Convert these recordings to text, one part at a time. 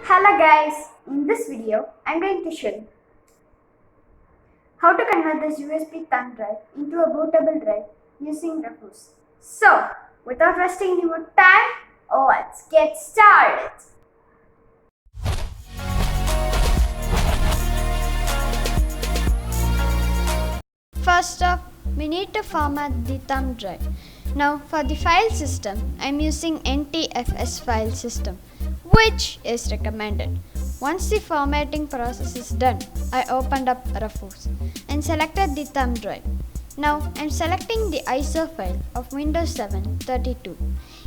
Hello guys, in this video I am going to show you how to convert this USB thumb drive into a bootable drive using Rufus. So, without wasting any more time, let's get started. First off, we need to format the thumb drive. Now for the file system, I am using NTFS file system, which is recommended. Once the formatting process is done, I opened up Rufus and selected the thumb drive. Now I am selecting the ISO file of Windows 7 32.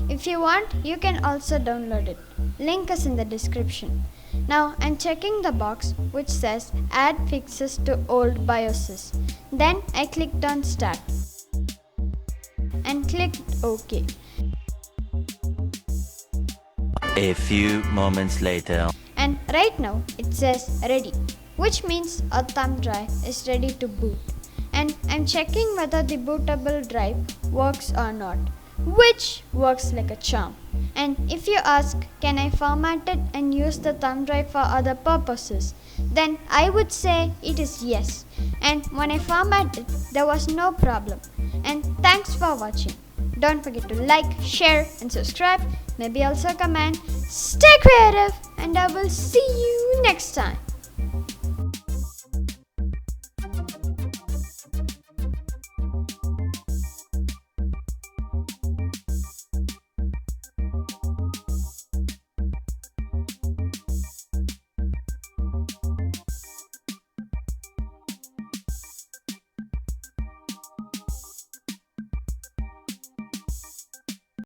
If you want, you can also download it. Link is in the description. Now I am checking the box which says add fixes to old BIOSes. Then I clicked on start and clicked OK. A few moments later. And right now it says ready, which means our thumb drive is ready to boot. And I'm checking whether the bootable drive works or not, which works like a charm. And if you ask, can I format it and use the thumb drive for other purposes? Then I would say it is yes. And when I formatted, there was no problem. And thanks for watching. Don't forget to like, share and subscribe. Maybe also comment. Stay creative and I will see you next time.